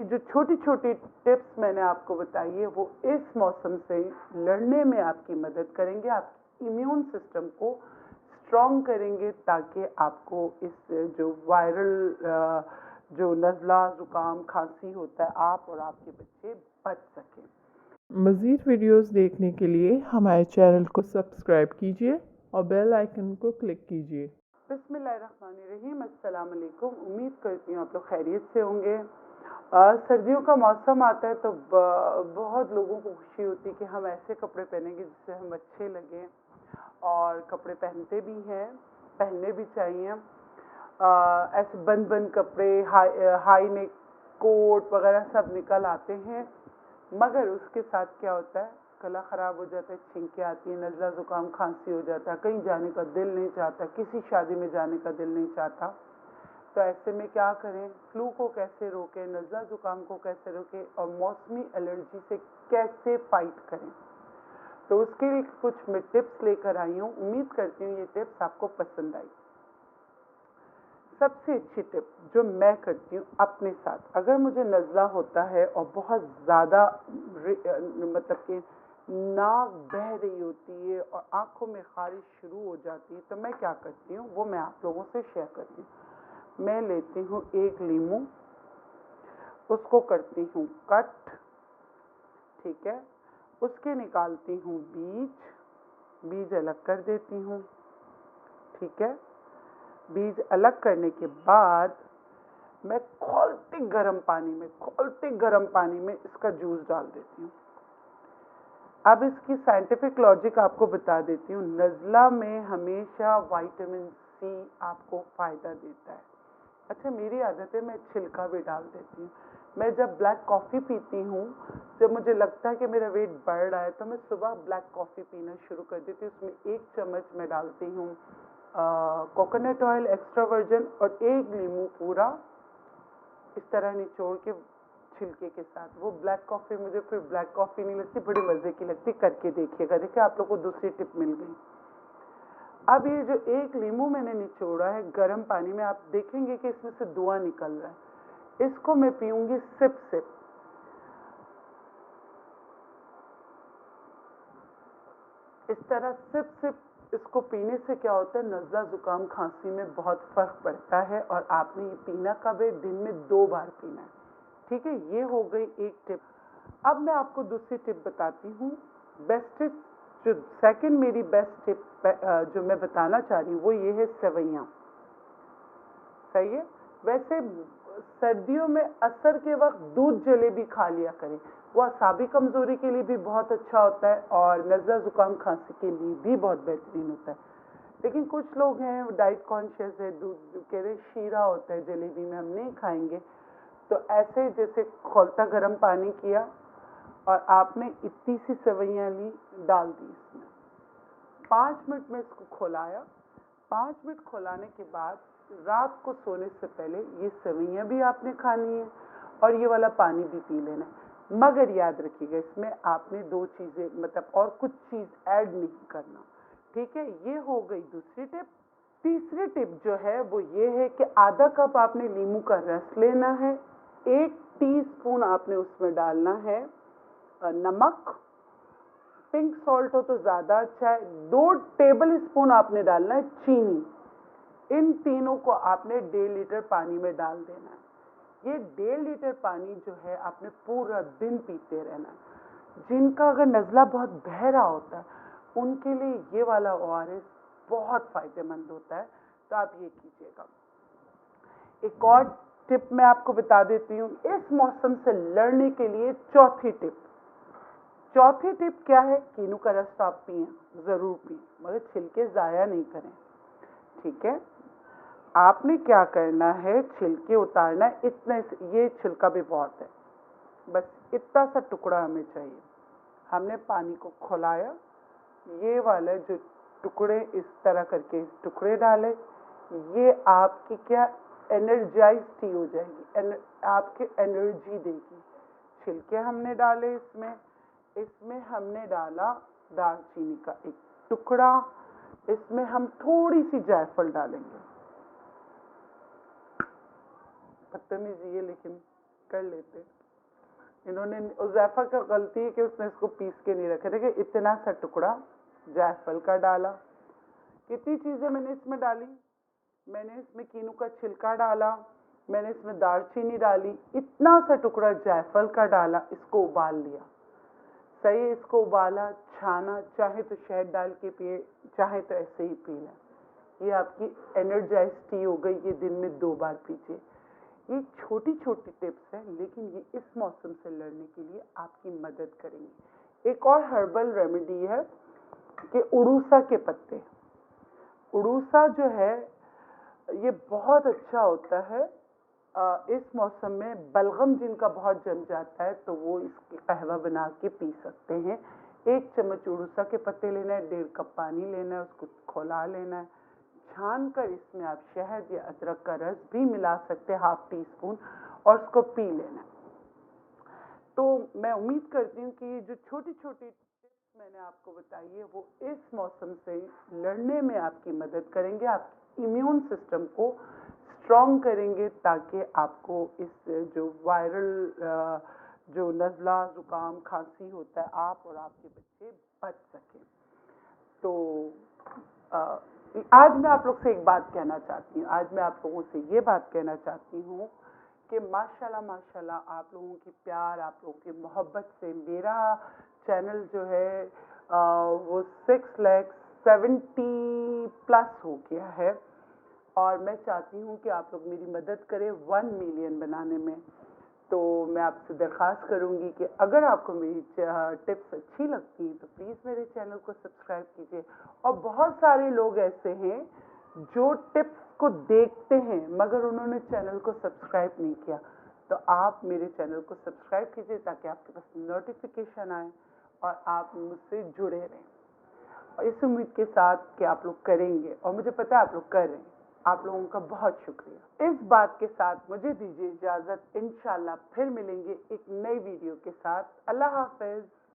जो छोटी छोटी टिप्स मैंने आपको बताई है वो इस मौसम से लड़ने में आपकी मदद करेंगे, आपके इम्यून सिस्टम को स्ट्रॉन्ग करेंगे, ताकि आपको इस जो वायरल जो नज़ला ज़ुकाम खांसी होता है आप और आपके बच्चे बच सकें। मज़ीद वीडियोस देखने के लिए हमारे चैनल को सब्सक्राइब कीजिए और बेल आइकन को क्लिक कीजिए। बिस्मिल्लाहिर्रहमानिर्रहीम, अस्सलाम वालेकुम। उम्मीद करती हूँ आप लोग खैरियत से होंगे। सर्दियों का मौसम आता है तो बहुत लोगों को खुशी होती है कि हम ऐसे कपड़े पहनेंगे जिससे हम अच्छे लगें, और कपड़े पहनते भी हैं, पहनने भी चाहिए। ऐसे बंद बंद कपड़े, हाई नेक कोट वगैरह सब निकल आते हैं, मगर उसके साथ क्या होता है, गला ख़राब हो जाता है, छींकें आती हैं, नज़ला ज़ुकाम खांसी हो जाता है, कहीं जाने का दिल नहीं चाहता, किसी शादी में जाने का दिल नहीं चाहता। तो ऐसे में क्या करें, फ्लू को कैसे रोकें, नज़ला ज़ुकाम को कैसे रोकें, और मौसमी एलर्जी से कैसे फाइट करें, तो उसके लिए कुछ मैं टिप्स लेकर आई हूँ। उम्मीद करती हूँ ये टिप्स आपको पसंद आई। सबसे अच्छी टिप जो मैं करती हूँ अपने साथ, अगर मुझे नज़ला होता है और बहुत ज़्यादा मतलब कि नाक बह रही होती है और आँखों में खारिश शुरू हो जाती है, तो मैं क्या करती हूँ वो मैं आप लोगों से शेयर करती हूँ। मैं लेती हूँ एक लीमू, उसको करती हूँ कट, ठीक है, उसके निकालती हूँ बीज अलग कर देती हूँ, ठीक है। बीज अलग करने के बाद मैं खौलते गर्म पानी में इसका जूस डाल देती हूँ। अब इसकी साइंटिफिक लॉजिक आपको बता देती हूँ। नज़ला में हमेशा विटामिन सी आपको फ़ायदा देता है। अच्छा, मेरी आदत है मैं छिलका भी डाल देती हूँ। मैं जब ब्लैक कॉफ़ी पीती हूँ, जब मुझे लगता है कि मेरा वेट बढ़ रहा है, तो मैं सुबह ब्लैक कॉफ़ी पीना शुरू कर देती हूँ। उसमें 1 चम्मच मैं डालती हूँ कोकोनट ऑयल एक्स्ट्रा वर्जिन, और 1 लीमू पूरा इस तरह निचोड़ के छिलके के साथ। वो ब्लैक कॉफ़ी मुझे फिर ब्लैक कॉफ़ी नहीं लगती, बड़ी मज़े की लगती। करके देखिएगा, देखिए आप लोग को दूसरी टिप मिल गई। अब ये जो 1 लीमू मैंने निचोड़ा है गर्म पानी में, आप देखेंगे कि इसमें से धुआं निकल रहा है। इसको मैं पीऊंगी सिप सिप। इस तरह सिप सिप इसको पीने से क्या होता है, नज़ला ज़ुकाम खांसी में बहुत फ़र्क पड़ता है। और आपने ये पीना कब है, दिन में 2 बार पीना है, ठीक है। ये हो गई एक टिप। अब मैं आपको दूसरी टिप बताती हूँ। बेस्ट जो सेकंड मेरी बेस्ट टिप जो मैं बताना चाह रही हूँ वो ये है सेवइयाँ। सही है। वैसे सर्दियों में असर के वक्त दूध जलेबी खा लिया करें, वो असाबी कमज़ोरी के लिए भी बहुत अच्छा होता है और नज़ला ज़ुकाम खांसी के लिए भी बहुत बेहतरीन होता है। लेकिन कुछ लोग हैं डाइट कॉन्शियस है, दूध कह रहे शीरा होता है जलेबी में, हम नहीं खाएंगे। तो ऐसे जैसे खौलता गर्म पानी किया और आपने इतनी सी सेवइयाँ ली, डाल दी इसमें, 5 मिनट में इसको खोलाया। 5 मिनट खोलाने के बाद रात को सोने से पहले ये सेवइयाँ भी आपने खानी है और ये वाला पानी भी पी लेना है। मगर याद रखिएगा, इसमें आपने 2 चीज़ें मतलब और कुछ चीज़ ऐड नहीं करना, ठीक है। ये हो गई दूसरी टिप। तीसरी टिप जो है वो ये है कि आधा कप आपने नींबू का रस लेना है, 1 टीस्पून आपने उसमें डालना है नमक, पिंक सॉल्ट हो तो ज़्यादा अच्छा है, 2 टेबल स्पून आपने डालना है चीनी। इन तीनों को आपने 1.5 लीटर पानी में डाल देना है। ये 1.5 लीटर पानी जो है आपने पूरा दिन पीते रहना है। जिनका अगर नज़ला बहुत बह रहा होता है उनके लिए ये वाला ORS बहुत फ़ायदेमंद होता है, तो आप ये कीजिएगा। एक और टिप मैं आपको बता देती हूँ इस मौसम से लड़ने के लिए। चौथी टिप क्या है, कीनू का रस तो आप पिए, ज़रूर पिए, मगर छिलके ज़ाया नहीं करें, ठीक है। आपने क्या करना है, छिलके उतारना है, इतने ये छिलका भी बहुत है, बस इतना सा टुकड़ा हमें चाहिए। हमने पानी को खौलाया, ये वाले जो टुकड़े इस तरह करके टुकड़े डाले, ये आपकी क्या एनर्जाइज्ड हो जाएगी, आपके एनर्जी देगी। छिलके हमने डाले, इसमें हमने डाला दालचीनी का 1 टुकड़ा, इसमें हम थोड़ी सी जायफल डालेंगे, बदतमीजी है लेकिन कर लेते। इन्होंने उज़ैफा का गलती है कि उसने इसको पीस के नहीं रखे। देखिए इतना सा टुकड़ा जायफल का डाला। कितनी चीज़ें मैंने इसमें डाली, मैंने इसमें कीनू का छिलका डाला, मैंने इसमें दालचीनी डाली, इतना सा टुकड़ा जायफल का डाला, इसको उबाल लिया। सही, इसको उबाला, छाना, चाहे तो शहद डाल के पिए, चाहे तो ऐसे ही पी लें। ये आपकी एनर्जाइज टी हो गई। ये दिन में 2 बार पीजिए। ये छोटी छोटी टिप्स हैं, लेकिन ये इस मौसम से लड़ने के लिए आपकी मदद करेंगी। एक और हर्बल रेमेडी है कि उड़ूसा के पत्ते। उड़ूसा जो है ये बहुत अच्छा होता है। इस मौसम में बलगम जिनका बहुत जम जाता है तो वो इसकी कहवा बना के पी सकते हैं। 1 चम्मच उड़ूसा के पत्ते लेना है, 1.5 कप पानी लेना है, उसको खौला लेना है, छान कर इसमें आप शहद या अदरक का रस भी मिला सकते हैं, 1/2 टीस्पून, और उसको पी लेना है। तो मैं उम्मीद करती हूँ कि ये जो छोटी छोटी टिप्स मैंने आपको बताई है वो इस मौसम से लड़ने में आपकी मदद करेंगे, आपकी इम्यून सिस्टम को स्ट्रॉन्ग करेंगे, ताकि आपको इस जो वायरल जो नज़ला ज़ुकाम खांसी होता है, आप और आपके बच्चे बच सकें। तो आज मैं आप लोग से एक बात कहना चाहती हूँ। आज मैं आप लोगों से ये बात कहना चाहती हूँ कि माशाल्लाह माशाल्लाह आप लोगों की प्यार, आप लोगों की मोहब्बत से मेरा चैनल जो है वो 6,70,000+ हो गया है। और मैं चाहती हूँ कि आप लोग मेरी मदद करें 1 मिलियन बनाने में। तो मैं आपसे दरख्वास्त करूँगी कि अगर आपको मेरी टिप्स अच्छी लगती हैं तो प्लीज़ मेरे चैनल को सब्सक्राइब कीजिए। और बहुत सारे लोग ऐसे हैं जो टिप्स को देखते हैं मगर उन्होंने चैनल को सब्सक्राइब नहीं किया। तो आप मेरे चैनल को सब्सक्राइब कीजिए ताकि आपके पास नोटिफिकेशन आए और आप मुझसे जुड़े रहें। और इस उम्मीद के साथ कि आप लोग करेंगे, और मुझे पता है आप लोग कर रहे हैं। आप लोगों का बहुत शुक्रिया। इस बात के साथ मुझे दीजिए इजाज़त। इंशाल्लाह फिर मिलेंगे एक नई वीडियो के साथ। अल्लाह हाफ़िज़।